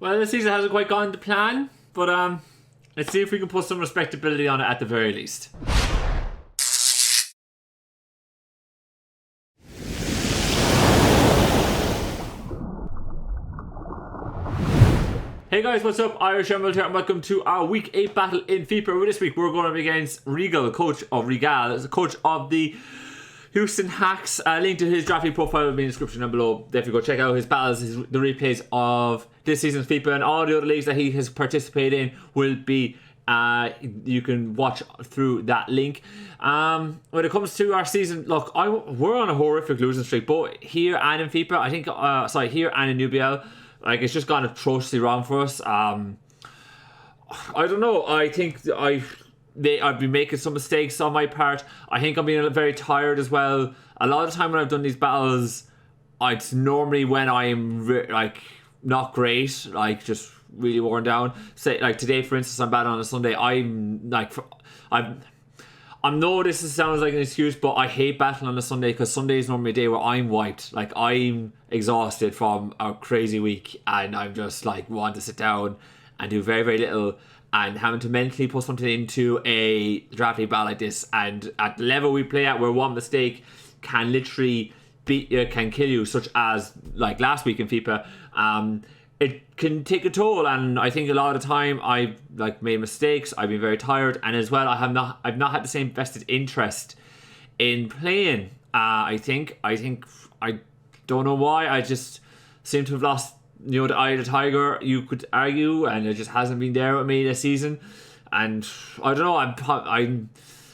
Well, this season hasn't quite gone to plan, but let's see if we can put some respectability on it at the very least. Hey guys, what's up? IrishEmerald here and welcome to our Week 8 battle in FIPA. This week we're going up against Regal, coach of the Houston Hacks. Link to his drafting profile will be in the description down below. Definitely go check out his battles, the replays of this season's FIPA and all the other leagues that he has participated in will be you can watch through that link. When it comes to our season, look, we're on a horrific losing streak, both here and in FIPA. I think, here and in UBL. Like, it's just gone atrociously wrong for us. I don't know. I think I've been making some mistakes on my part. I think I'm being very tired as well. A lot of the time when I've done these battles, it's normally when I'm not great, like just really worn down. Say like today, for instance, I'm battling on a Sunday. I know this sounds like an excuse, but I hate battling on a Sunday because Sunday is normally a day where I'm wiped. Like, I'm exhausted from a crazy week and I'm just like want to sit down and do very, very little, and having to mentally put something into a drafting battle like this, and at the level we play at where one mistake can literally can kill you, such as like last week in FIPA. It can take a toll, and I think a lot of the time I've made mistakes. I've been very tired, and as well I've not had the same vested interest in playing. I don't know why. I just seem to have lost, the eye of the tiger, you could argue, and it just hasn't been there with me this season. And I don't know. I'm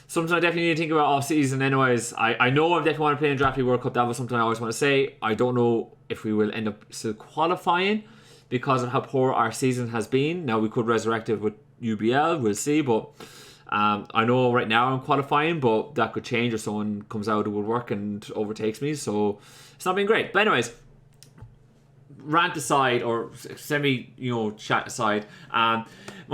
something I definitely need to think about off season. Anyways, I know I definitely want to play in Drafty World Cup. That was something I always want to say. I don't know if we will end up still qualifying, because of how poor our season has been. Now, we could resurrect it with UBL, we'll see, but I know right now I'm qualifying, but that could change if someone comes out of woodwork and overtakes me, so it's not been great. But anyways, rant aside, or chat aside, my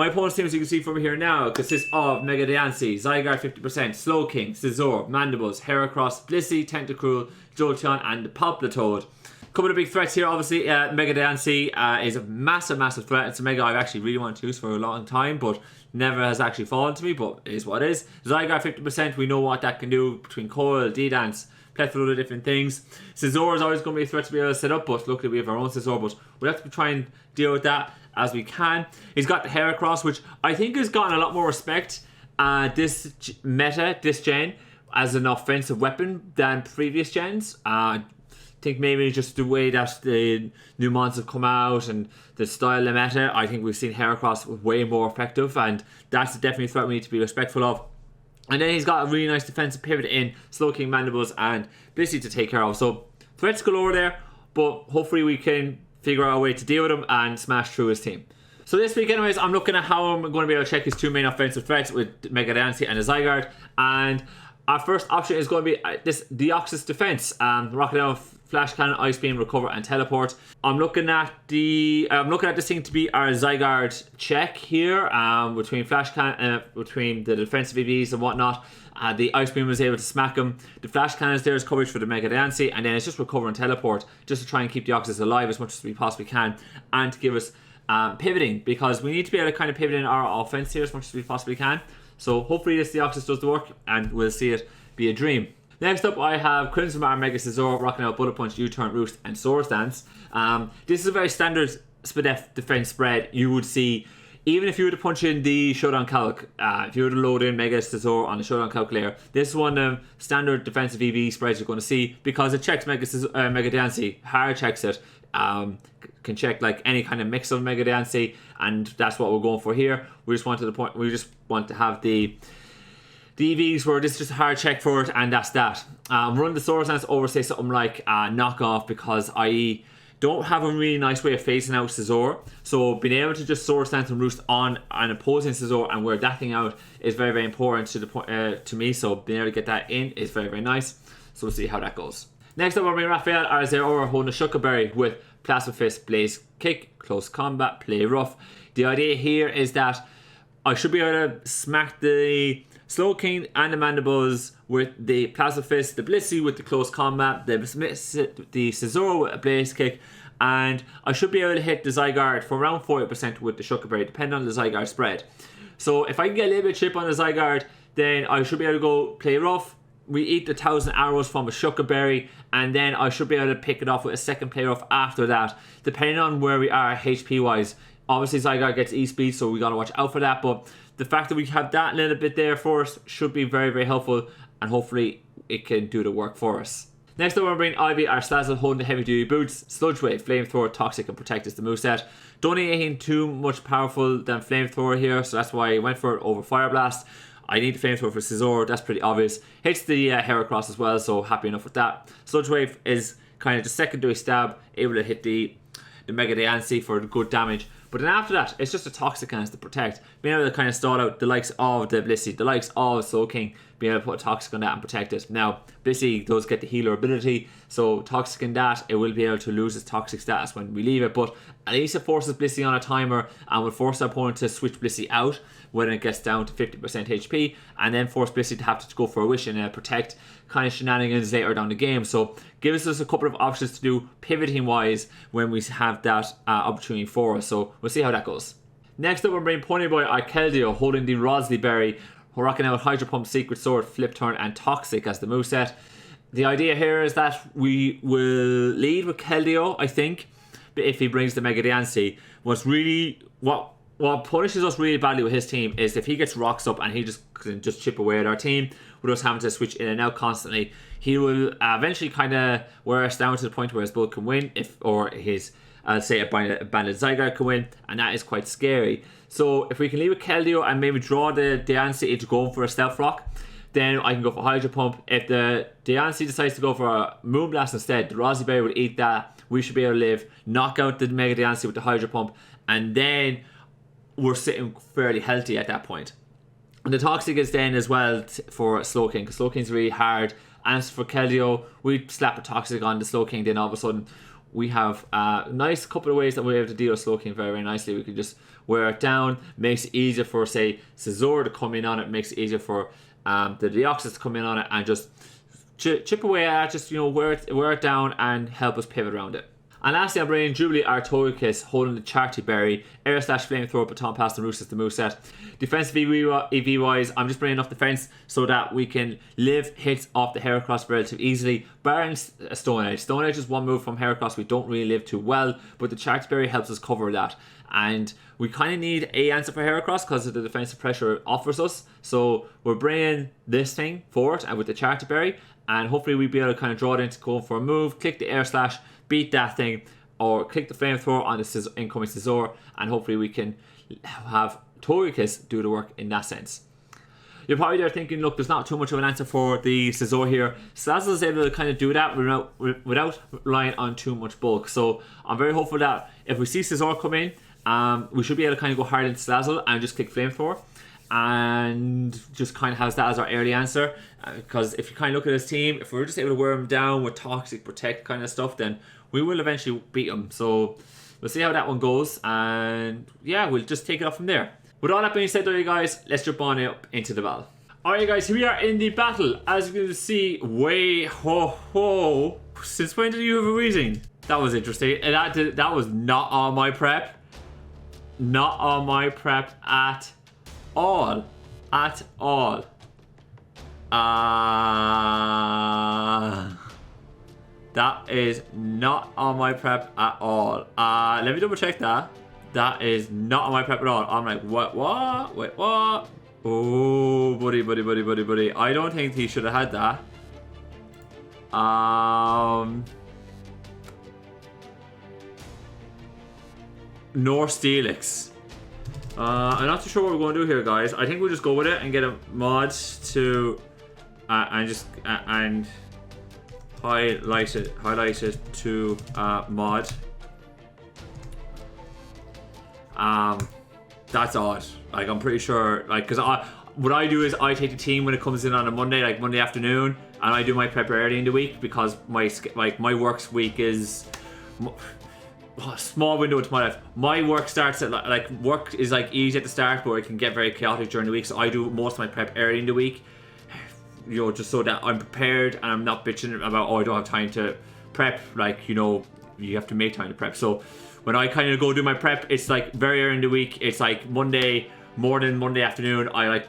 opponent's team, as you can see from here now, consists of Mega Diancie, Zygarde 50%, Slow King, Scizor, Mandibles, Heracross, Blissey, Tentacruel, Jolteon, and Palpletoad. Couple of big threats here, obviously. Mega Diancie is a massive threat. It's a Mega I've actually really wanted to use for a long time, but never has actually fallen to me, but it is what it is. Zygarde 50%, we know what that can do between Coil, D-Dance, plethora of different things. Scizor is always going to be a threat to be able to set up, but luckily we have our own Scizor, but we'll have to try and deal with that as we can. He's got the Heracross, which I think has gotten a lot more respect this gen, as an offensive weapon than previous gens. I think maybe just the way that the new mons have come out and the style of meta, I think we've seen Heracross way more effective, and that's definitely a threat we need to be respectful of. And then he's got a really nice defensive pivot in Slowking, Mandibles, and Blissey to take care of. So threats galore there, but hopefully we can figure out a way to deal with him and smash through his team. So this week, anyways, I'm looking at how I'm going to be able to check his two main offensive threats with Mega Diancie and a Zygarde. And our first option is going to be this Deoxys defense. Rocking out Flash Cannon, Ice Beam, Recover, and Teleport. I'm looking at this thing to be our Zygarde check here, between Flash Cannon, between the defensive EVs and whatnot. The Ice Beam was able to smack him. The Flash Cannon is there as coverage for the Mega Diancie, and then it's just Recover and Teleport, just to try and keep Deoxys alive as much as we possibly can, and to give us pivoting, because we need to be able to kind of pivot in our offense here as much as we possibly can. So hopefully this Deoxys does the work, and we'll see it be a dream. Next up, I have Crimson Bar, Mega Scizor, rocking out Bullet Punch, U-Turn, Roost, and Swords Dance. This is a very standard Spadef defense spread you would see, even if you were to punch in the Showdown Calc. If you were to load in Mega Scizor on the Showdown Calculator, this is one of the standard defensive EV spreads you're going to see, because it checks Mega Diancie, hard checks it. Can check like any kind of mix of Mega Diancie, and that's what we're going for here. We just want to have the EVs where this is just a hard check for it, and that's that. Run the Swords Dance over, say something like Knockoff, because I don't have a really nice way of facing out Scizor. So being able to just Swords Dance and Roost on an opposing Scizor and wear that thing out is very, very important to me. So being able to get that in is very, very nice. So we'll see how that goes. Next up, we're bringing Raphael Arzera holding a Shuka Berry with Plasma Fist, Blaze Kick, Close Combat, Play Rough. The idea here is that I should be able to smack the Slow King and the Mandibles with the Plasma Fist, the Blissey with the Close Combat, the Scizor with a Blaze Kick, and I should be able to hit the Zygarde for around 40% with the Shuckleberry, depending on the Zygarde spread. So if I can get a little bit of chip on the Zygarde, then I should be able to go play rough. We eat the 1,000 arrows from a Shuckleberry, and then I should be able to pick it off with a second play rough after that, depending on where we are HP wise. Obviously Zygarde gets E-speed, so we gotta watch out for that, but the fact that we have that little bit there for us should be very, very helpful, and hopefully it can do the work for us. Next up, we're bringing Ivy, our Slazzle, holding the heavy duty boots, Sludge Wave, Flamethrower, Toxic, and Protect is the moveset. Don't need anything too much powerful than Flamethrower here, so that's why I went for it over Fire Blast. I need the Flamethrower for Scizor, that's pretty obvious. Hits the Heracross as well, so happy enough with that. Sludge Wave is kind of the secondary stab, able to hit the Mega Diancie for good damage. But then after that, it's just a Toxic and it's the Protect. Being able to kind of stall out the likes of the Blissey, the likes of Slowking, being able to put a Toxic on that and protect it. Now, Blissey does get the healer ability, so Toxic in that, it will be able to lose its Toxic status when we leave it, but at least it forces Blissey on a timer and will force the opponent to switch Blissey out when it gets down to 50% HP, and then force Blissey to have to go for a Wish and a Protect kind of shenanigans later down the game. So gives us a couple of options to do pivoting wise when we have that opportunity for us, so we'll see how that goes. Next up, we're bringing Ponyboy Arkeldeo, holding the Rosley Berry, rocking out Hydro Pump, Secret Sword, Flip Turn, and Toxic as the moveset. The idea here is that we will lead with Keldeo, I think, but if he brings the Mega Diancie, what punishes us really badly with his team is if he gets rocks up and he can just chip away at our team with us having to switch in and out constantly, he will eventually kind of wear us down to the point where his bull can win, or his say a banded Zygarde can win, and that is quite scary. So if we can leave with Keldeo and maybe draw the Diancie into going for a Stealth Rock, then I can go for Hydro Pump. If the Diancie decides to go for a Moonblast instead, the Rosley Berry will eat that. We should be able to live, knock out the Mega Diancie with the Hydro Pump, and then we're sitting fairly healthy at that point. And the Toxic is then as well for Slowking, because Slowking's really hard. And for Keldeo, we slap a Toxic on the Slowking, then all of a sudden we have a nice couple of ways that we're able to deal with Slowking very, very nicely. We can just wear it down, makes it easier for, say, Scizor to come in on it, makes it easier for the Deoxys to come in on it, and just chip away at it, just, wear it down and help us pivot around it. And lastly, I'm bringing Jubilee Artorias, holding the Charty Berry, Air Slash, Flamethrower, Baton Pass, and Roost is the moveset. Defensive EV wise, I'm just bringing enough defense so that we can live hits off the Heracross relatively easily, barring Stone Edge. Stone Edge is one move from Heracross we don't really live too well, but the Charty Berry helps us cover that. And we kind of need a answer for Heracross because of the defensive pressure it offers us. So we're bringing this thing forward and with the Charty Berry, and hopefully we'll be able to kind of draw it into going for a move, click the Air Slash, beat that thing, or click the Flamethrower on the incoming Scizor, and hopefully we can have Torricus do the work in that sense. You're probably there thinking, look, there's not too much of an answer for the Scizor here. Slazzle is able to kind of do that without relying on too much bulk. So I'm very hopeful that if we see Scizor come in, we should be able to kind of go hard into Slazzle and just click Flamethrower, and just kind of has that as our early answer. Because if you kind of look at his team, if we're just able to wear him down with Toxic, Protect kind of stuff, then we will eventually beat him. So we'll see how that one goes, and yeah, we'll just take it up from there. With all that being said though, you guys, let's jump on up into the battle. Alright guys, here we are in the battle. As you can see, way ho ho. Since when did you have a reading? That was interesting. And that was not on my prep. Not on my prep at all. At all. That is not on my prep at all. Let me double check that. That is not on my prep at all. I'm like, what? Wait, what? Oh, buddy. I don't think he should have had that. Nor Steelix. I'm not too sure what we're going to do here, guys. I think we'll just go with it and get a mod to and highlight it to mod. That's odd. Like, I'm pretty sure, like, because what I do is I take the team when it comes in on a Monday, like Monday afternoon, and I do my prep early in the week because my works week is a small window into my life. My work starts at work is like easy at the start, but it can get very chaotic during the week. So I do most of my prep early in the week, just so that I'm prepared and I'm not bitching about, oh, I don't have time to prep, you have to make time to prep. So when I kind of go do my prep, it's like very early in the week. It's like Monday morning, Monday afternoon. I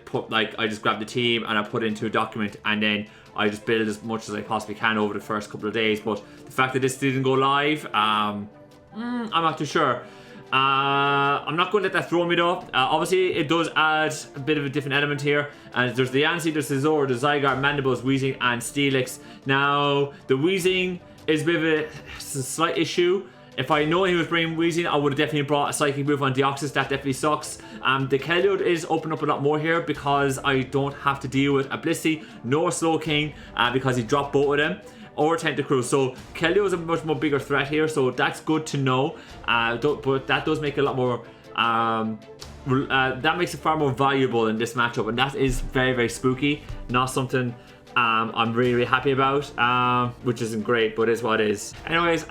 just grab the team and I put it into a document, and then I just build as much as I possibly can over the first couple of days. But the fact that this didn't go live, I'm not too sure. I'm not going to let that throw me though. Obviously, it does add a bit of a different element here. And there's the Yancy, there's the Zora, the Zygarde, Mandibles, Weezing, and Steelix. Now, the Weezing is a bit of a slight issue. If I know he was bringing Weezing, I would have definitely brought a Psychic move on Deoxys. That definitely sucks. The Keldeo is opened up a lot more here because I don't have to deal with a Blissey nor Slowking because he dropped both of them. Or Tentacruel. So Keldeo is a much more bigger threat here, so that's good to know. But that does make it a lot more. That makes it far more valuable in this matchup, and that is very, very spooky. Not something I'm really, really happy about, which isn't great, but is what it is. Anyways,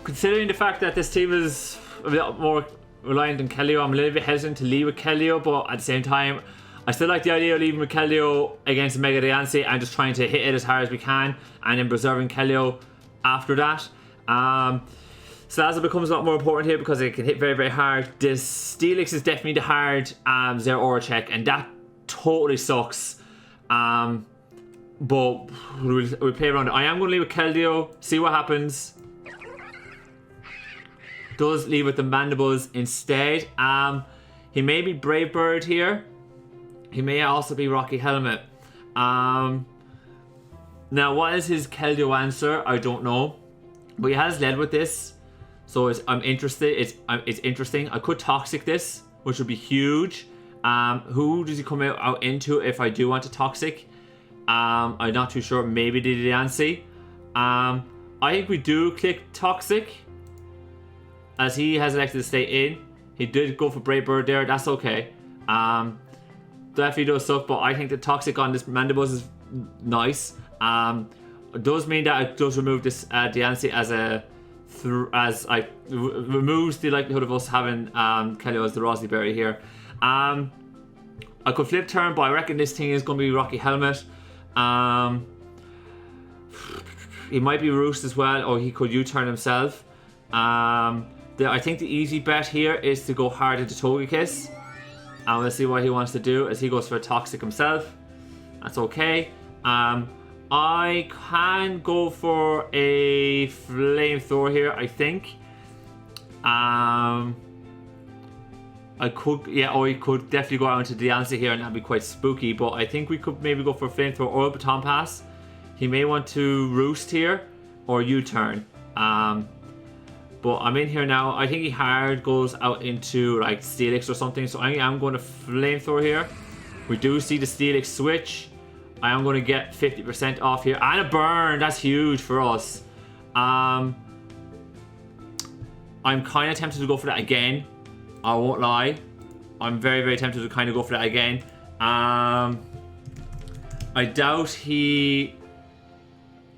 considering the fact that this team is a bit more reliant on Keldeo, I'm a little bit hesitant to leave with Keldeo, but at the same time, I still like the idea of leaving with Keldeo against Mega Diancie and just trying to hit it as hard as we can, and then preserving Keldeo after that. Salazzle becomes a lot more important here because it can hit very, very hard. This Steelix is definitely the hard Zero Aura check, and that totally sucks. But we'll play around it. I am going to leave with Keldeo, see what happens. Does leave with the Mandibles instead. He may be Brave Bird here. He may also be Rocky Helmet. Now, what is his Keldeo answer? I don't know. But he has led with this. So I'm interested. It's interesting. I could Toxic this, which would be huge. Who does he come out into if I do want to Toxic? I'm not too sure. Maybe the Diancie. I think we do click Toxic, as he has elected to stay in. He did go for Brave Bird there. That's okay. Definitely does suck, but I think the Toxic on this Mandibles is nice. It does mean that it does remove this Diancie removes the likelihood of us having Keldeo as the Rosy Berry here. I could flip turn, but I reckon this thing is going to be Rocky Helmet. He might be Roost as well, or he could U-turn himself. I think the easy bet here is to go hard into Togekiss. And we'll see what he wants to do as he goes for a Toxic himself. That's okay. I can go for a Flamethrower here, I think. I could, yeah, or he could definitely go out into Diancie here, and that'd be quite spooky. But I think we could maybe go for a Flamethrower or a Baton Pass. He may want to Roost here or U-turn. But I'm in here now. I think he hard goes out into like Steelix or something. So I am going to Flamethrower here. We do see the Steelix switch. I am going to get 50% off here. And a burn. That's huge for us. I'm kind of tempted to go for that again. I won't lie. I'm very, very tempted to kind of go for that again. I doubt he...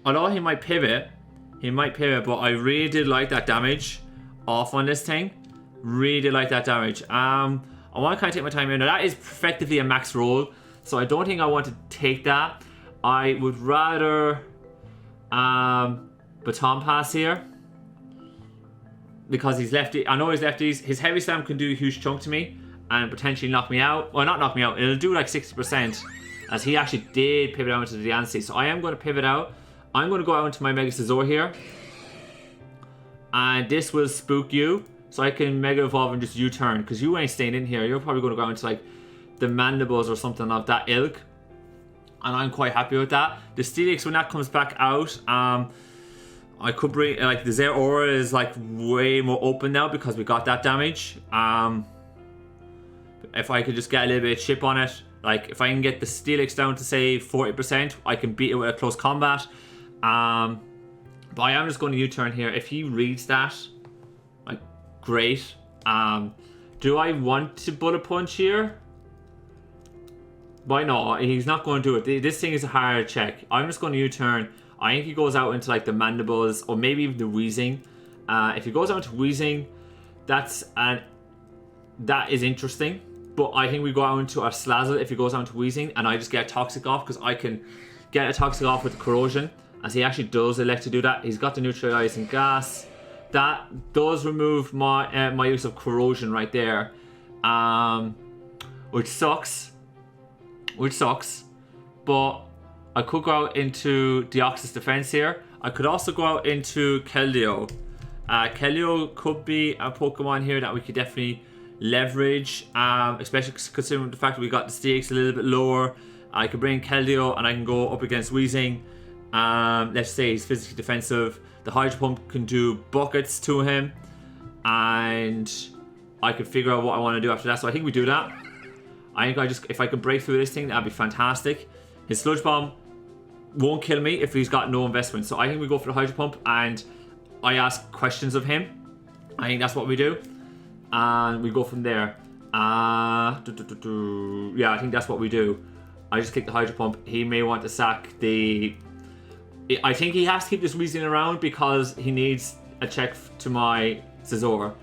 Although he might pivot. But I really did like that damage off on this thing. Really did like that damage. I want to kind of take my time here. Now that is effectively a max roll, so I don't think I want to take that. I would rather Baton Pass here, because he's lefty. I know he's lefties. His Heavy Slam can do a huge chunk to me and potentially knock me out. Well, not knock me out. It'll do like 60%, as he actually did pivot out into the Diancie. So I am going to pivot out. I'm going to go out into my Mega Scizor here. And this will spook you. So I can Mega Evolve and just U-turn. Because you ain't staying in here. You're probably going to go into like the Mandibles or something of that ilk. And I'm quite happy with that. The Steelix, when that comes back out, I could bring... Like the Zero Aura is like way more open now because we got that damage. If I could just get a little bit of chip on it. Like if I can get the Steelix down to say 40%, I can beat it with a close combat. But I am just going to U-turn here. If he reads that, like, great. Do I want to Bullet Punch here? Why not? He's not going to do it. This thing is a hard check. I'm just going to U-turn. I think he goes out into like the Mandibles or maybe even the Weezing. If he goes out into Weezing, that is interesting. But I think we go out into our Salazzle if he goes out into Weezing, and I just get a Toxic off because I can get a Toxic off with the Corrosion. As he actually does elect to do that. He's got the Neutralizing Gas. that does remove my my use of corrosion right there, which sucks. But I could go out into Deoxys Defense here. I could also go out into Keldeo. Keldeo could be a Pokemon here that we could definitely leverage, especially considering the fact that we got the stakes a little bit lower. I could bring Keldeo and I can go up against Weezing. Let's say he's physically defensive. The Hydro Pump can do buckets to him, and I could figure out what I want to do after that. So I think we do that. I think if I could break through this thing, that'd be fantastic. His Sludge Bomb won't kill me if he's got no investment. So I think we go for the Hydro Pump and I ask questions of him. I think that's what we do. And we go from there. Yeah, I think that's what we do. I just click the Hydro Pump. He may want to sack the... I think he has to keep this Weezing around because he needs a check to my Scizor.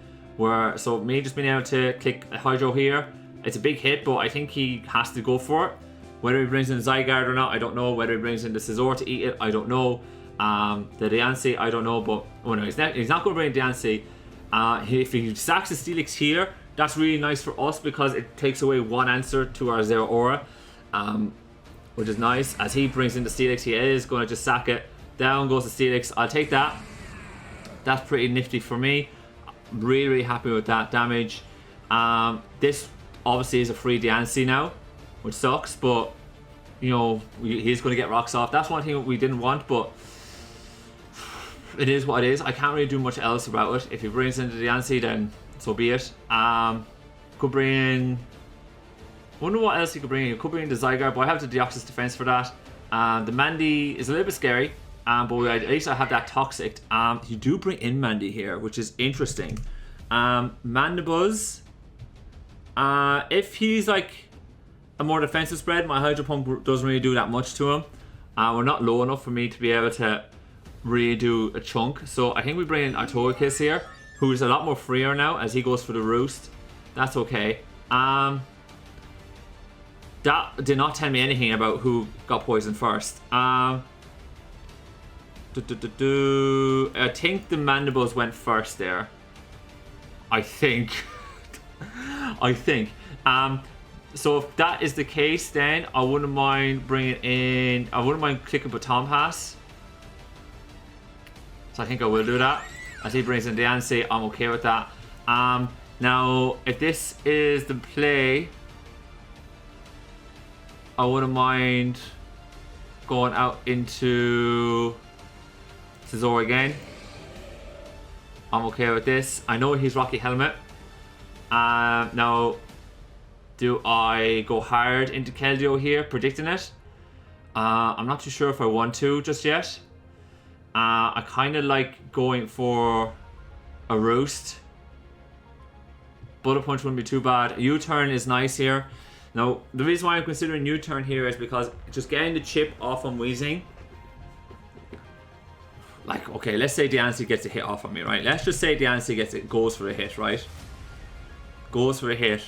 So me just being able to click a Hydro here, it's a big hit, but I think he has to go for it. Whether he brings in Zygarde or not, I don't know. Whether he brings in the Scizor to eat it, I don't know. The Diancie, I don't know. But no, he's not going to bring Diancie. If he sacks the Steelix here, that's really nice for us because it takes away one answer to our Zeraora, which is nice. As he brings in the Steelix, he is going to just sack it. Down goes the Steelix. I'll take that. That's pretty nifty for me. Really, really happy with that damage. This obviously is a free Diancie now, which sucks, but you know, he's going to get rocks off. That's one thing we didn't want, but it is what it is. I can't really do much else about it. If he brings in the Diancie, then so be it. Could bring in... I wonder what else he could bring in. He could bring in the Zygarde, but I have the Deoxys Defense for that. The Mandy is a little bit scary, but at least I have that Toxic. You do bring in Mandy here, which is interesting. Mandibuzz, if he's like a more defensive spread, my Hydro Pump doesn't really do that much to him. We're not low enough for me to be able to really do a chunk. So I think we bring in Artogekiss here, who is a lot more freer now as he goes for the Roost. That's okay. That did not tell me anything about who got poisoned first. I think the Mandibuzz went first there. I think. So if that is the case, then I wouldn't mind bringing in... I wouldn't mind clicking Baton Pass. So I think I will do that. As he brings in Diancie, I'm okay with that. Now, if this is the play, I wouldn't mind going out into Scizor again. I'm okay with this. I know he's Rocky Helmet. Now, do I go hard into Keldeo here, predicting it? I'm not too sure if I want to just yet. I kind of like going for a Roost. Bullet Punch wouldn't be too bad. U-turn is nice here. Now, the reason why I'm considering U-turn here is because just getting the chip off on Weezing. Like, okay, let's say Diancie gets a hit off on me, right? Let's just say Diancie goes for a hit, right? Goes for a hit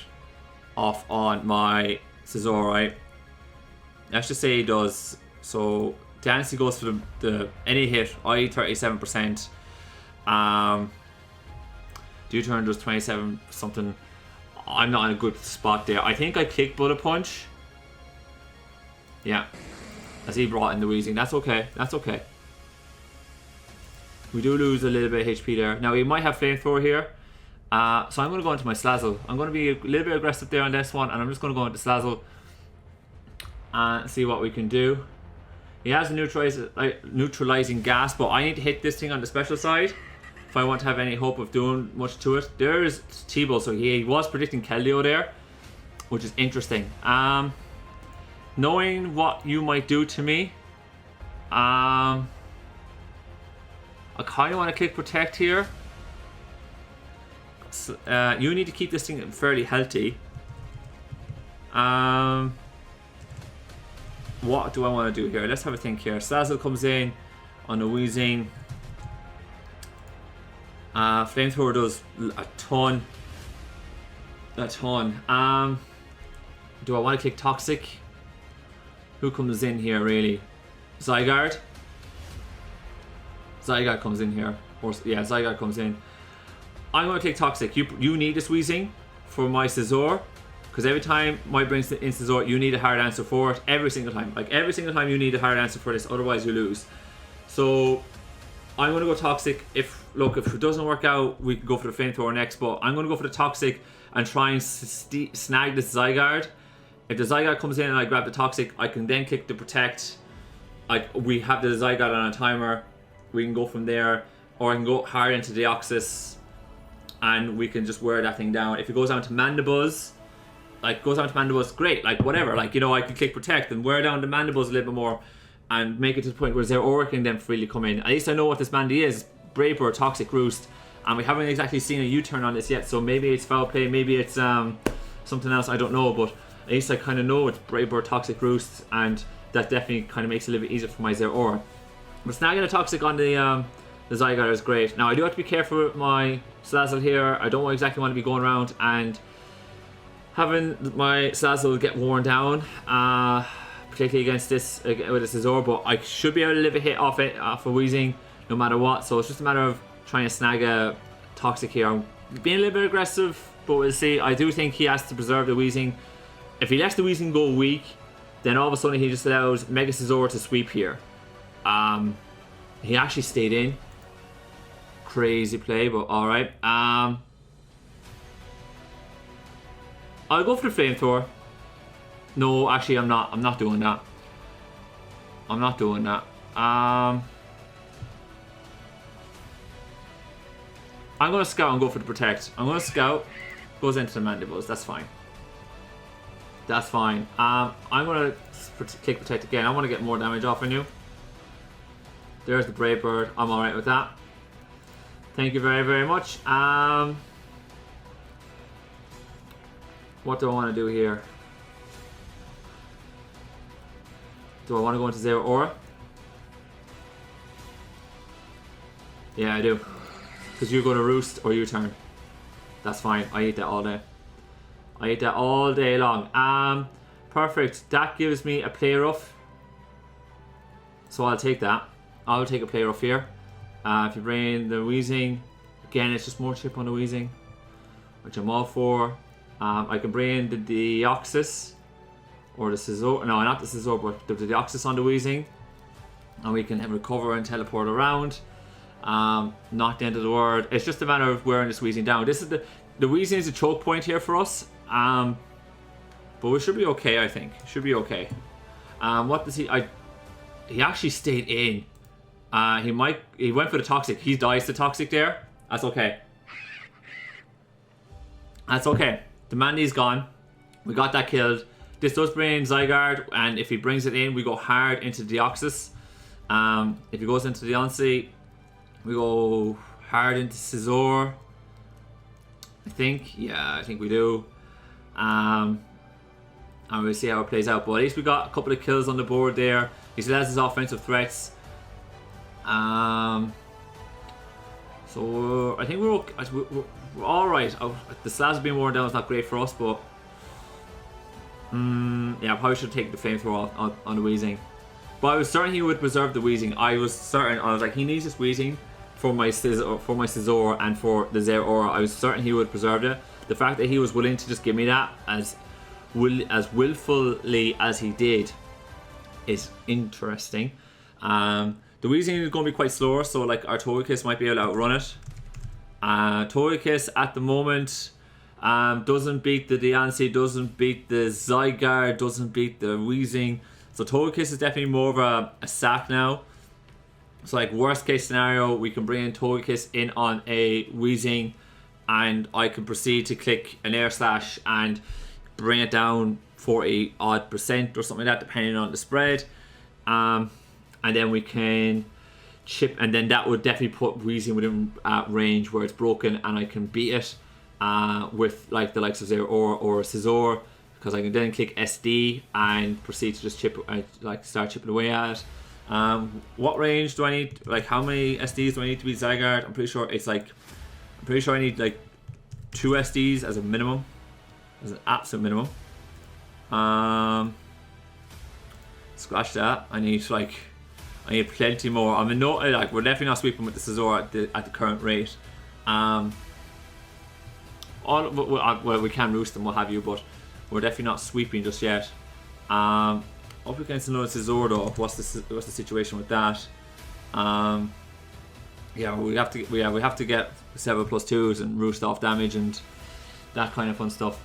off on my Scizor, right? Let's just say he does. So Diancie goes for the any hit, i.e. 37%. U-turn does 27 something. I'm not in a good spot there. I think I click Bullet Punch. Yeah. As he brought in the Weezing. That's okay. That's okay. We do lose a little bit of HP there. Now, he might have Flamethrower here. So I'm going to go into my Slazzle. I'm going to be a little bit aggressive there on this one. And I'm just going to go into Slazzle. And see what we can do. He has a neutralizing gas. But I need to hit this thing on the special side if I want to have any hope of doing much to it. There is T-Bow. So he was predicting Keldeo there, which is interesting. Knowing what you might do to me, I kind of want to click Protect here. So, you need to keep this thing fairly healthy. What do I want to do here? Let's have a think here. Slazzle comes in on the Weezing. Flamethrower does a ton. Do I want to click Toxic? Who comes in here really? Zygarde? Zygarde comes in here. or yeah, Zygarde comes in. I'm going to take Toxic. You need this Weezing for my Scizor, because every time my brings in Scizor, you need a hard answer for it. Every single time. Like, every single time you need a hard answer for this, otherwise you lose. So, I'm going to go Toxic. If it doesn't work out, we can go for the Flamethrower next, but I'm going to go for the Toxic and try and snag this Zygarde. If the Zygarde comes in and I grab the Toxic, I can then click the Protect. We have the Zygarde on a timer. We can go from there, or I can go hard into Deoxys, and we can just wear that thing down. If it goes down to Mandibles, great, like whatever. Like, you know, I can click Protect and wear down the Mandibles a little bit more and make it to the point where Zeraora can then freely come in. At least I know what this Mandy is. Brave Bird, Toxic Roost. And we haven't exactly seen a U-turn on this yet, so maybe it's Foul Play, maybe it's something else, I don't know, but at least I kind of know it's Brave Bird, Toxic Roost, and that definitely kind of makes it a little bit easier for my Zeraora. But snagging a Toxic on the Zygarde is great. Now, I do have to be careful with my Salazzle here. I don't exactly want to be going around and having my Salazzle get worn down, particularly against this with a Scizor, but I should be able to live a hit off a Weezing no matter what. So it's just a matter of trying to snag a Toxic here. I'm being a little bit aggressive, but we'll see. I do think he has to preserve the Weezing. If he lets the Weezing go weak, then all of a sudden he just allows Mega Scizor to sweep here. He actually stayed in. Crazy play, but alright. I'll go for the Flamethrower. No, actually I'm not. I'm not doing that. I'm not doing that. I'm going to Scout and go for the Protect. I'm going to Scout. Goes into the Mandibles. That's fine. That's fine. I'm going to click Protect again. I want to get more damage off on you. There's the Brave Bird. I'm alright with that. Thank you very, very much. What do I want to do here? Do I want to go into Zeraora? Yeah, I do. Because you're going to Roost or U-turn. That's fine. I eat that all day. I eat that all day long. Perfect. That gives me a Play Rough. So I'll take that. I'll take a Play Rough here. If you bring the Weezing, again, it's just more chip on the Weezing, which I'm all for. I can bring the Deoxys or the Scizor. No, not the Scizor, but the Deoxys on the Weezing, and we can recover and teleport around. Not the end of the world. It's just a matter of wearing this Weezing down. This is the Weezing is a choke point here for us. But we should be okay, I think. Should be okay. What does he? He actually stayed in. He went for the Toxic. He dies to Toxic there. That's okay. That's okay. The Mandy's gone. We got that killed. This does bring Zygarde, and if he brings it in, we go hard into Deoxys. If he goes into Deoxys, we go hard into Scizor. I think. Yeah, I think we do. And we'll see how it plays out. But at least we got a couple of kills on the board there. He still has his offensive threats. So I think we're all right. The slabs being worn down is not great for us, but yeah, I probably should take the Flamethrower on the Weezing. But I was certain he would preserve the Weezing. I was like, he needs this Weezing for my Scizor and for the Zeraora. I was certain he would preserve it. The fact that he was willing to just give me that as willfully as he did is interesting. The Weezing is going to be quite slower, so like our Togekiss might be able to outrun it. Togekiss at the moment doesn't beat the Deoxys, doesn't beat the Zygarde, doesn't beat the Weezing. So Togekiss is definitely more of a sack now. So like worst case scenario, we can bring in Togekiss in on a Weezing, and I can proceed to click an Air Slash and bring it down 40% odd or something like that, depending on the spread. And then we can chip, and then that would definitely put Weezing within range where it's broken, and I can beat it with like the likes of Zeraora or Scizor, because I can then click SD and proceed to just chip, start chipping away at it. What range do I need? Like, how many SDs do I need to beat Zygarde? I'm pretty sure I need like 2 SDs as a minimum, as an absolute minimum. Scratch that. I need like I need plenty more. I mean, no, like, we're definitely not sweeping with the Scizor at the current rate. Well, we can roost them, what have you, but we're definitely not sweeping just yet. Up against another Scizor though. What's the situation with that? Yeah, we have to get 7+2s and roost off damage and that kind of fun stuff.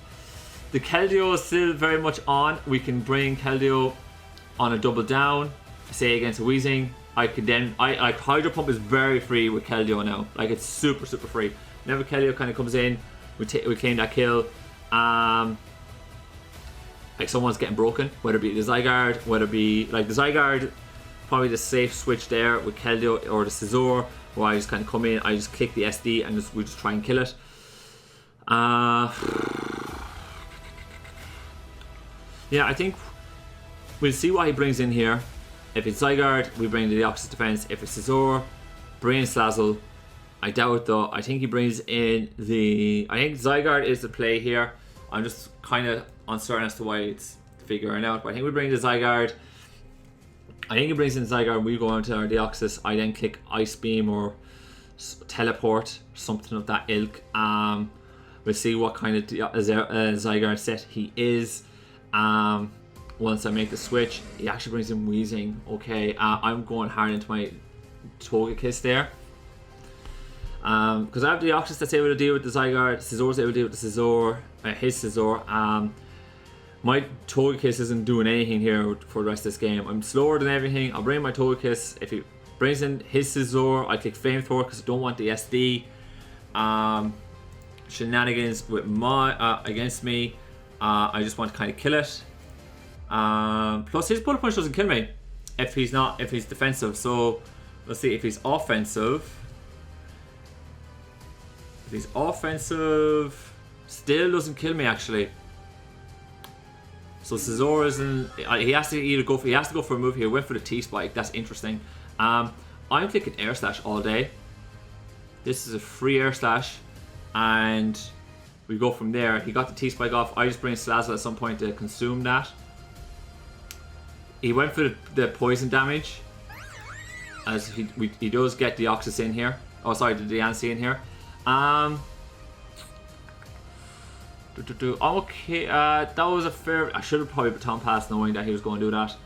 The Keldeo is still very much on. We can bring Keldeo on a double down, say against a Weezing. Like Hydro Pump is very free with Keldeo now. Like, it's super free. Whenever Keldeo kind of comes in, we claim that kill. Like, someone's getting broken, whether it be the Zygarde, whether it be like the Zygarde, probably the safe switch there with Keldeo or the Scizor, where I just kind of come in, I just click the SD and we just try and kill it. Yeah, I think we'll see what he brings in here. If it's Zygarde, we bring the opposite defense. If it's Scizor, bring in Slazzle. I doubt it though. I think he brings in I think Zygarde is the play here. I'm just kind of uncertain as to why it's figuring out. But I think we bring the Zygarde. I think he brings in Zygarde. We go into our Deoxys. I then click Ice Beam or Teleport, something of that ilk. We'll see what kind of Zygarde set he is. Once I make the switch, he actually brings in Weezing. Okay, I'm going hard into my Togekiss there. Because I have the Deoxys that's able to deal with the Zygarde, Scizor's able to deal with the Scizor, his Scizor. My Togekiss isn't doing anything here for the rest of this game. I'm slower than everything. I'll bring my Togekiss. If he brings in his Scizor, I click Flamethrower because I don't want the SD. Shenanigans with against me. I just want to kind of kill it. Plus his Bullet Punch doesn't kill me if he's defensive. So let's see if he's offensive. If he's offensive, still doesn't kill me actually. So Scizor isn't. He has to go for a move here. Went for the T-Spike. That's interesting. I'm clicking Air Slash all day. This is a free Air Slash, and we go from there. He got the T-Spike off. I just bring Slazzle at some point to consume that. He went for the poison damage, as he does get the Deoxys in here. Oh, sorry, the Deancey in here. Okay, that was a fair. I should have probably baton passed knowing that he was going to do that.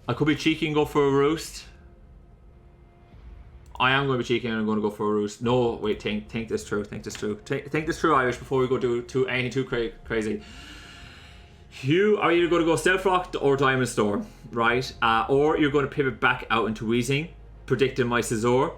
I could be cheeky and go for a Roost. I am going to be cheeky and I'm going to go for a Roost. No, wait, think this through. Think this through. Think this through, Irish, before we go do anything too crazy. You are either going to go Stealth Rock or Diamond Storm, right? Or you're going to pivot back out into Weezing, predicting my Scizor.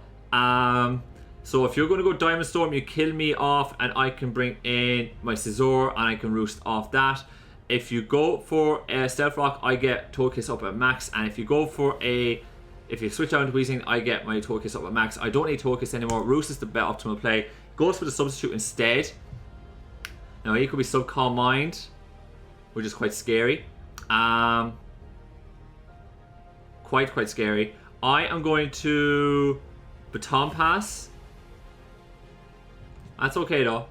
So if you're going to go Diamond Storm, you kill me off and I can bring in my Scizor and I can Roost off that. If you go for a Stealth Rock, I get Togekiss up at max. And if you go for if you switch down to Weezing, I get my Togekiss up at max. I don't need Togekiss anymore. Roost is the better optimal play. Goes for the substitute instead. Now he could be Calm Mind, which is quite scary. Quite scary. I am going to Baton Pass. That's okay though.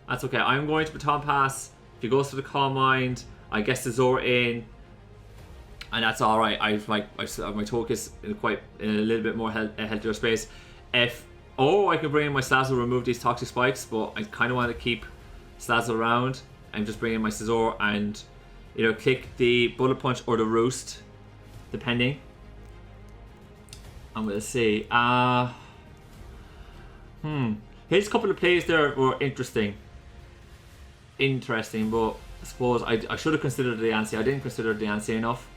That's okay. I'm going to Baton Pass. If he goes for the Calm Mind, I get Scizor in, and that's all right. I have my Togekiss in a little bit more healthier space. I can bring in my Slazzle, remove these Toxic Spikes, but I kind of want to keep Slazzle around and just bring in my Scizor and either click the Bullet Punch or the Roost, depending. And we'll see. His couple of plays there were interesting, but I suppose I should have considered the Deancey. I didn't consider the Deancey enough.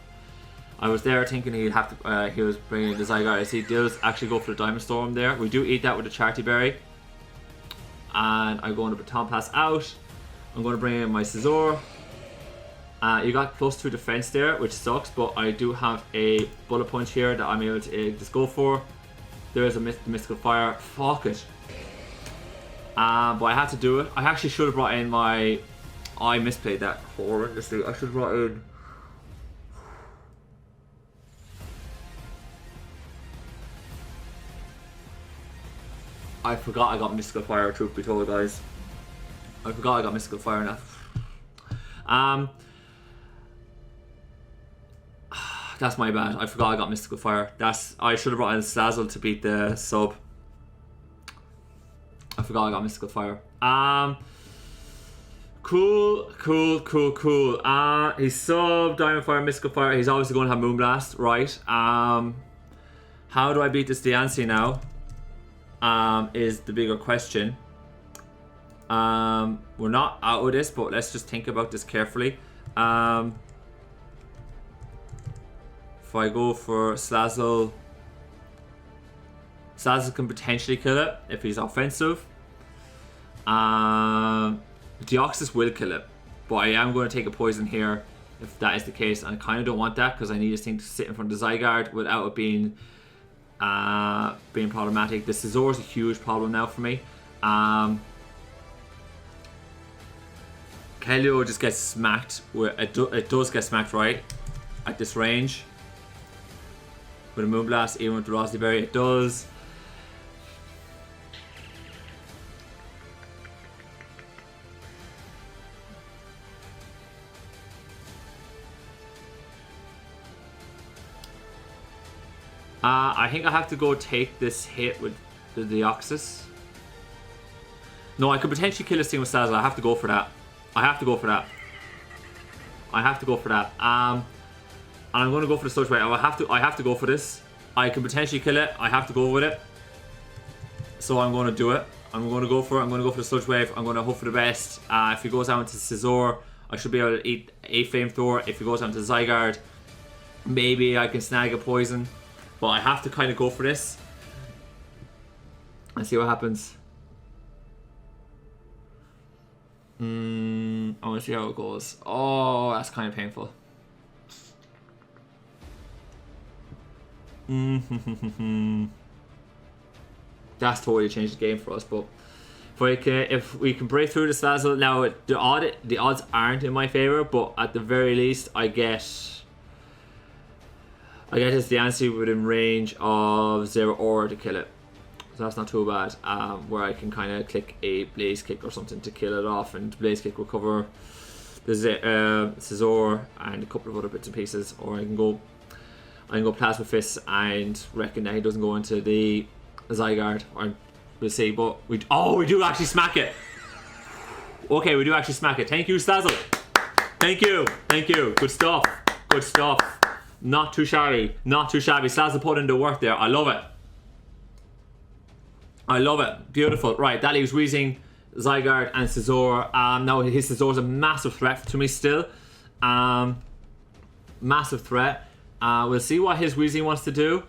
I was there thinking he'd have to. He was bringing the Zygarde. He does actually go for the Diamond Storm there. We do eat that with the Charty Berry, and I'm going to Baton Pass out. I'm going to bring in my Scizor. You got +2 defense there, which sucks, but I do have a Bullet Punch here that I'm able to just go for. There is a Mystical Fire. Fuck it. But I had to do it. I actually should have brought in my. I misplayed that horrendously. I should have brought in. I forgot I got Mystical Fire, truth be told, guys. I forgot I got Mystical Fire now. That's my bad. I forgot I got Mystical Fire. I should have brought in Slazzle to beat the sub. I forgot I got Mystical Fire. Cool. He's sub, Diamond Fire, Mystical Fire. He's obviously going to have Moonblast, right? How do I beat this Diancie now? Is the bigger question. We're not out of this, but let's just think about this carefully. If I go for Slazzle, Slazzle can potentially kill it if he's offensive. Deoxys will kill it, but I am going to take a poison here if that is the case, and I kind of don't want that because I need this thing to sit in front of the Zygarde without it being problematic. The Scizor is a huge problem now for me. Keldeo just gets smacked. It does get smacked right at this range. With a Moonblast, even with the Rosy Berry, it does. I think I have to go take this hit with the Deoxys. No, I could potentially kill this thing with Slazzle. I have to go for that. And I'm going to go for the Sludge Wave. I have to go for this. I can potentially kill it. I have to go with it. So I'm going to do it. I'm going to go for it. I'm going to go for the Sludge Wave. I'm going to hope for the best. If he goes down to Scizor, I should be able to eat a Flamethrower. If he goes down to Zygarde, maybe I can snag a Poison. But I have to kind of go for this and see what happens. I want to see how it goes. Oh, that's kind of painful. That's totally changed the game for us. But if we can break through the Slazzle now, the odds aren't in my favor. But at the very least, I get this Diancie within range of Zero Aura to kill it. So that's not too bad. Where I can kind of click a Blaze Kick or something to kill it off, and Blaze Kick will cover the Scizor and a couple of other bits and pieces. Or I can go Plasma Fist and reckon that he doesn't go into the Zygarde. Or we'll see. But we do actually smack it. Okay, we do actually smack it. Thank you, Slazzle. Thank you. Good stuff. Not too shabby. Slazzle put in the work there. I love it. Beautiful. Right, that leaves Weezing, Zygarde, and Scizor. Now his Scizor is a massive threat to me still. Massive threat. We'll see what his Weezing wants to do.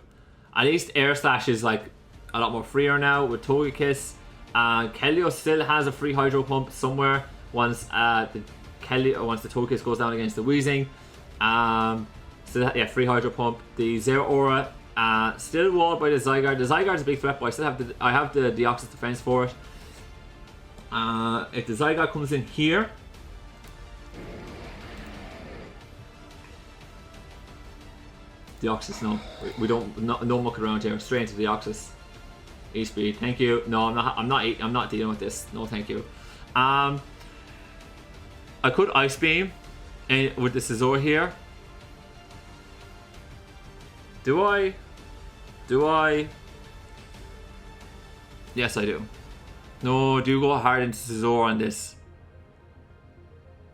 At least Air Slash is like a lot more freer now with Togekiss. Keldeo still has a free Hydro Pump somewhere once the Togekiss goes down against the Weezing. So that, yeah, free Hydro Pump. The Zero Aura still walled by the Zygarde. The Zygarde's a big threat, but I have the Deoxys defense for it. If the Zygarde comes in here, Deoxys, no. We don't, no mucking around here. Straight into Deoxys. E-Speed, thank you. No, I'm not dealing with this. No, thank you. I could Ice Beam with the Scizor here. Do I? Yes, I do. No, do go hard into Scizor on this.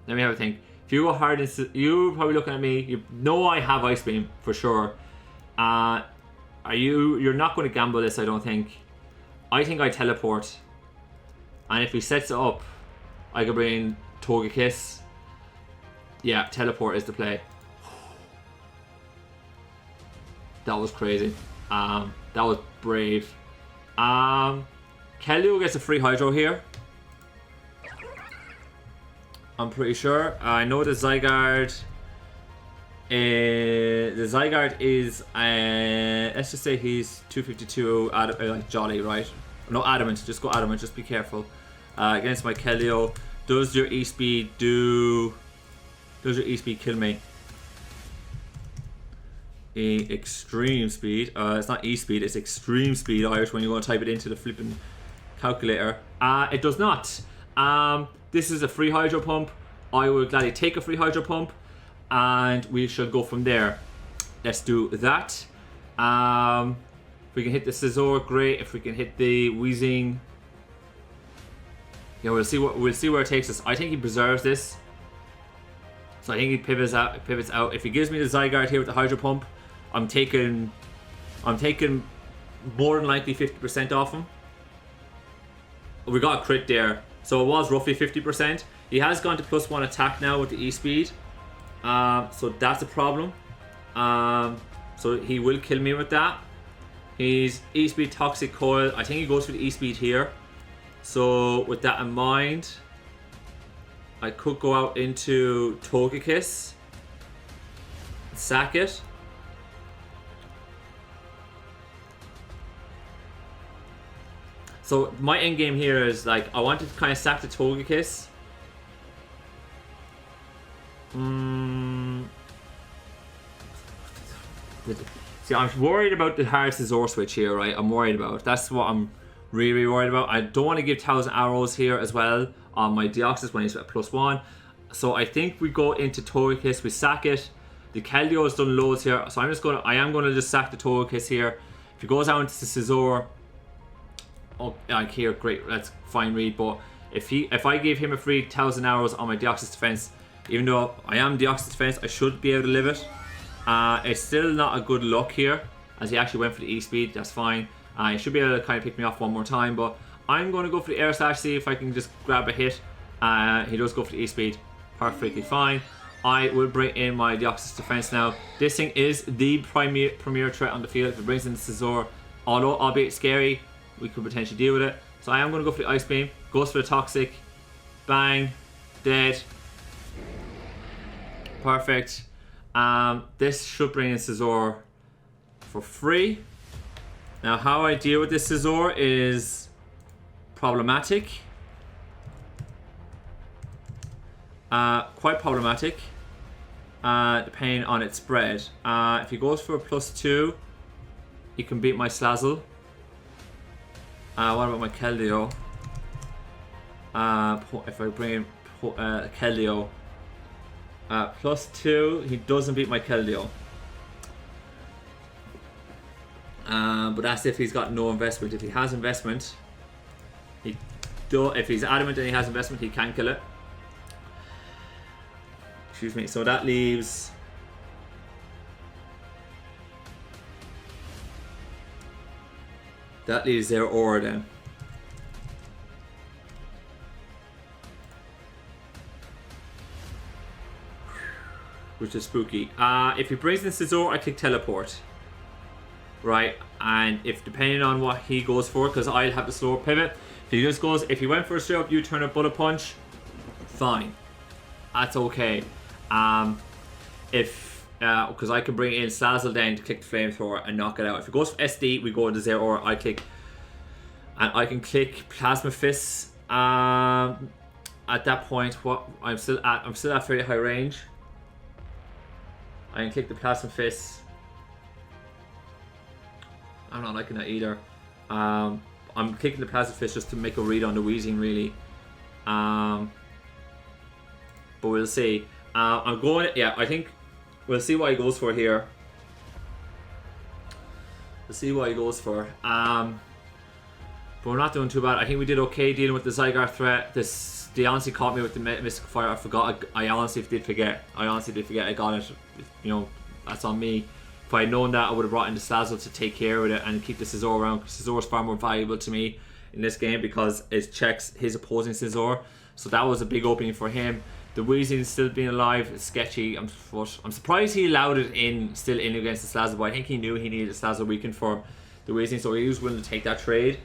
Let me have a think. If you go hard into, you're probably looking at me. You know I have Ice Beam for sure. You're not going to gamble this, I don't think. I think I teleport, and if he sets it up, I could bring Togekiss. Yeah, teleport is the play. That was crazy. That was brave. Keldeo gets a free Hydro here. I'm pretty sure. I know the Zygarde. The Zygarde is let's just say he's 252 like Jolly, right? No, Adamant. Just go Adamant. Just be careful. Against my Keldeo. Does your E-Speed kill me? Extreme speed. It's not E-Speed, it's extreme speed, Irish, when you're going to type it into the flipping calculator. It does not. This is a free hydro pump. I would gladly take a free hydro pump, and we should go from there. Let's do that. If we can hit the Scizor, great. If we can hit the Weezing, yeah, we'll see where it takes us. I think he preserves this, so I think he pivots out. If he gives me the Zygarde here with the hydro pump, I'm taking more than likely 50% off him. We got a crit there, so it was roughly 50%. He has gone to +1 attack now with the E-Speed, so that's a problem. So he will kill me with that. He's E-Speed Toxic Coil. I think he goes for the E-Speed here. So with that in mind, I could go out into Togekiss, sack it. So my end game here is like I want to kind of sack the Togekiss. See, I'm worried about the hard Scizor switch here, right? I'm worried about. That's what I'm really worried about. I don't want to give 1,000 arrows here as well on my Deoxys when he's at +1. So I think we go into Togekiss, we sack it. The Keldeo has done loads here, so I am going to just sack the Togekiss here. If he goes out into the Scizor, oh, like here, great, that's fine read. But if I give him a free 1,000 arrows on my Deoxys defense, even though I am Deoxys defense, I should be able to live it. It's still not a good look here, as he actually went for the E-Speed. That's fine. He should be able to kind of pick me off one more time, but I'm going to go for the Air Slash, see if I can just grab a hit. He does go for the E-Speed. Perfectly fine. I will bring in my Deoxys defense now. This thing is the premier threat on the field. If it brings in the Scizor, although albeit scary, we could potentially deal with it. So I am going to go for the Ice Beam. Goes for the Toxic. Bang. Dead. Perfect. This should bring in Scizor for free. Now how I deal with this Scizor is problematic. Quite problematic. Depending on its spread. If he goes for a +2, he can beat my Slazzle. What about my Keldeo? If I bring in Keldeo, +2, he doesn't beat my Keldeo. But that's if he's got no investment. If he has investment, if he's adamant and he has investment, he can kill it. Excuse me. So that leaves their aura then. Which is spooky. If he brings in Scizor, I click Teleport. Right, and if depending on what he goes for, because I'll have the slower pivot. If he went for a straight up U-turn or Bullet Punch, fine. That's okay. Because I can bring in Slazzle then to click the Flamethrower and knock it out. If it goes for SD, we go into Zero Aura, I click. And I can click Plasma Fist. At that point, I'm still at fairly high range. I can click the Plasma Fist. I'm not liking that either. I'm clicking the Plasma Fist just to make a read on the Weezing, really. But we'll see. I'm going. Yeah, I think we'll see what he goes for here. We'll see what he goes for. But we're not doing too bad. I think we did okay dealing with the Zygarde threat. They honestly caught me with the Mystic Fire. I forgot. I honestly did forget. I got it. You know, that's on me. If I had known that, I would have brought in the Slazzle to take care of it and keep the Scizor around. Scizor is far more valuable to me in this game because it checks his opposing Scizor. So that was a big opening for him. The Weezing still being alive is sketchy. I'm surprised he allowed it still in against the Slazzle, but I think he knew he needed a Slazzle weakened for the Weezing, so he was willing to take that trade.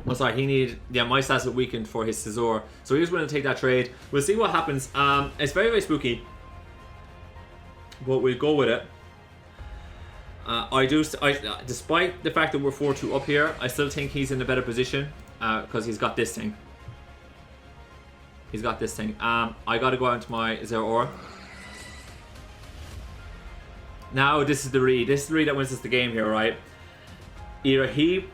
Oh, sorry, he needed my Slazzle weakened for his Scizor, so he was willing to take that trade. We'll see what happens. It's very, very spooky, but we'll go with it. Despite the fact that we're 4-2 up here, I still think he's in a better position because he's got this thing. I gotta go out into my Zero Aura. Now this is the read. This is the read that wins us the game here, right? Either he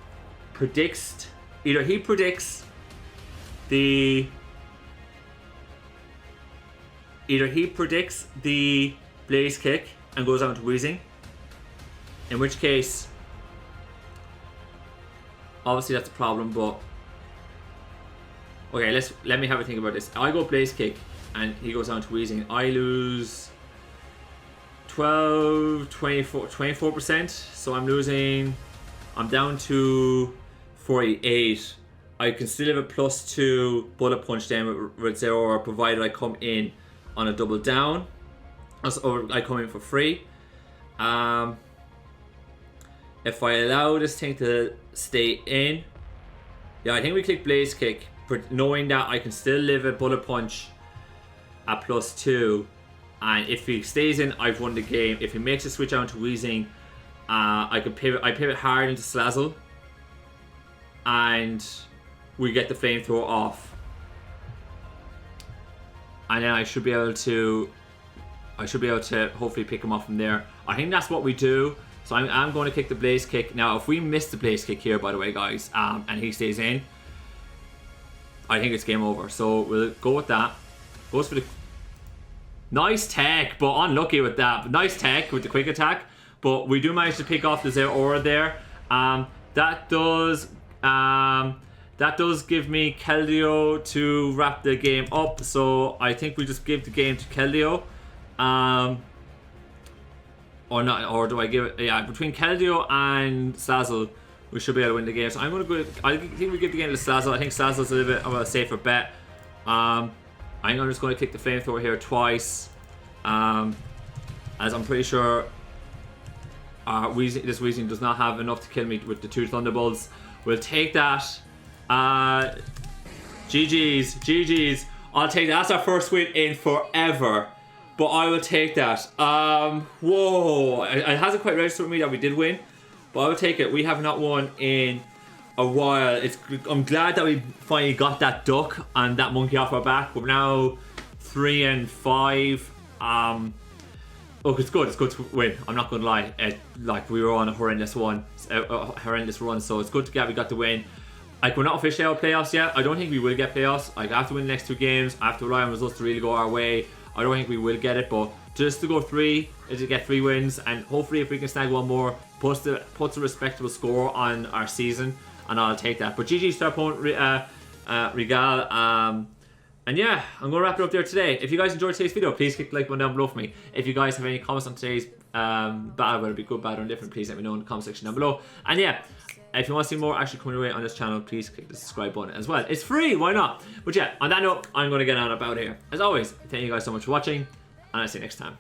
predicts either he predicts the Blaze Kick and goes out to wheezing, in which case obviously that's a problem, but okay, let me have a think about this. I go Blaze Kick and he goes down to wheezing. I lose 24%, so I'm down to 48. I can still have a +2 bullet punch then with Zero, provided I come in on a double down, or I come in for free. If I allow this thing to stay in, yeah, I think we click Blaze Kick, knowing that I can still live a bullet punch at +2, and if he stays in, I've won the game. If he makes a switch out to wheezing, I pivot hard into Slazzle, and we get the flamethrower off, and then I should be able to hopefully pick him off from there. I think that's what we do. So I'm going to kick the Blaze Kick. Now, if we miss the Blaze Kick here, by the way, guys, and he stays in, I think it's game over. So we'll go with that. Goes for the nice tech, but unlucky with that. Nice tech with the quick attack, but we do manage to pick off the Zero Aura there. That does give me Keldeo to wrap the game up. So I think we just give the game to Keldeo. Or not, or do I give it? Yeah, between Keldeo and Slazzle, we should be able to win the game. So I'm gonna go. I think we give the game to Slazzle. I think Slazzle's a little bit of a safer bet. I think I'm just going to kick the flamethrower here twice, as I'm pretty sure this Weezing does not have enough to kill me with the 2 Thunderbolts. We'll take that. GG's. I'll take that. That's our first win in forever. But I will take that. Whoa. It hasn't quite registered with me that we did win. But I will take it. We have not won in a while. I'm glad that we finally got that duck and that monkey off our back. We're now 3-5. Look, it's good. It's good to win. I'm not going to lie. Like, we were on a horrendous run. So it's good to get we got the win. Like, we're not officially out of playoffs yet. I don't think we will get playoffs. Like, I have to win the next 2 games. I have to rely on results to really go our way. I don't think we will get it, but just to go 3 is to get 3 wins, and hopefully if we can snag one more, puts a respectable score on our season, and I'll take that. But GG's to our opponent, Regal. And yeah, I'm going to wrap it up there today. If you guys enjoyed today's video, please click the like button down below for me. If you guys have any comments on today's battle, whether it be good, bad, or indifferent, please let me know in the comment section down below. And yeah, if you want to see more actually coming your way on this channel, please click the subscribe button as well. It's free, why not? But yeah, on that note, I'm going to get on about here. As always, thank you guys so much for watching, and I'll see you next time.